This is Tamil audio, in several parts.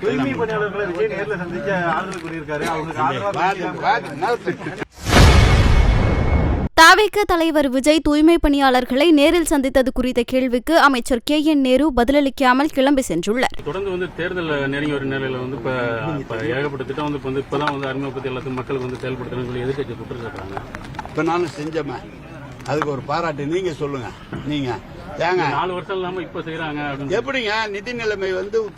தூய்மை பணியாளர்களை விஜய் நேர்ல சந்திச்சு ஆறுதல் கூறியிருக்காரு. தவிக தலைவர் விஜய் தூய்மை பணியாளர்களை நேரில் சந்தித்தது குறித்த கேள்விக்கு அமைச்சர் KN நேரு பதிலளிக்காமல் கிளம்பி சென்றுள்ளார். தொடர்ந்து தேர்தல் நெருங்கி வரும் நிலையில இப்ப ஏகப்பட்ட திட்டம் இப்பதான் அறிமுகப்படுத்தி எல்லாத்தையும் மக்களுக்கு செயல்படுத்தணும்னு சொல்லி எதிர்கட்சி குற்றம் சாட்டுறாங்க. இப்ப நானும் செஞ்சோமே, அதுக்கு ஒரு பாராட்டு நீங்க சொல்லுங்க. நீங்க 4 வருஷம் இல்லாம இப்ப செய்யறாங்க எப்படிங்க? நிதி நிலைமை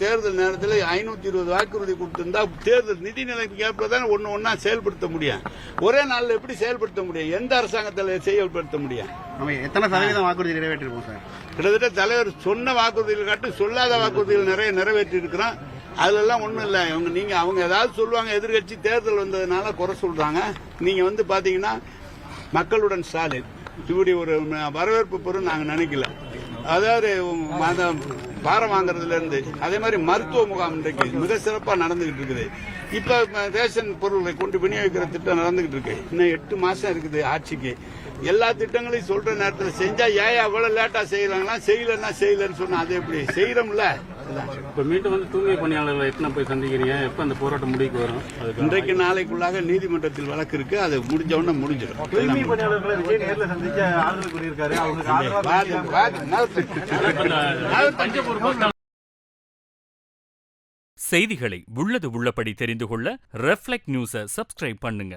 தேர்தல் நேரத்தில் 520 வாக்குறுதி கொடுத்திருந்தா தேர்தல் நிதி நிலைமைக்கு ஏற்பதான் ஒன்னா செயல்படுத்த முடியும். ஒரே நாள்ல எப்படி செயல்படுத்த முடியும்? எந்த அரசாங்கத்தில் செயல்படுத்த முடியும்? நம்ம எத்தனை சதவீதம் வாக்குறுதி நிறைவேற்றிருக்கோம் சார்? கிட்டத்தட்ட தலைவர் சொன்ன வாக்குறுதிகள் காட்டு சொல்லாத வாக்குறுதிகள் நிறைய நிறைவேற்றி இருக்கிறோம். அதுல எல்லாம் ஒண்ணும் இல்ல. அவங்க ஏதாவது சொல்லுவாங்க, எதிர்கட்சி தேர்தல் வந்ததுனால குறை சொல்றாங்க. நீங்க பாத்தீங்கன்னா மக்களுடன் ஸ்டாலின் இப்படி ஒரு வரவேற்பு பெறும் நாங்க நினைக்கல. அதாவது பாரம் வாங்குறதுல இருந்து அதே மாதிரி மருத்துவ முகாம் இன்றைக்கு மிக சிறப்பா நடந்துகிட்டு இருக்குது. இப்ப ரேஷன் பொருட்களை கொண்டு விநியோகிக்கிற திட்டம் நடந்துகிட்டு இருக்கு. இன்னும் 8 மாசம் இருக்குது ஆட்சிக்கு. எல்லா திட்டங்களையும் சொல்ற நேரத்தில் செஞ்சா ஏன் அவ்வளவு லேட்டா செய்யறாங்களா? செய்யலன்னு சொன்னா அது எப்படி செய்யறோம்ல? இப்ப மீண்டும் தூய்மை பணியாளர்களை எத்தனை போய் சந்திக்கிறீங்க? எப்ப அந்த போராட்டம் முடிவுக்கு வரும்? இன்றைக்கு நாளைக்குள்ளாக நீதிமன்றத்தில் வழக்கு இருக்கு. அது முடிஞ்ச உடனே முடிஞ்சிடும். தூய்மை பணியாளர்களை விஜய் நேர்ல சந்திச்சு ஆறுதல் கூறியிருக்காரு. செய்திகளை உள்ளது உள்ளபடி தெரிந்து கொள்ள ரெஃப்ளெக்ட் நியூஸை சப்ஸ்கிரைப் பண்ணுங்க.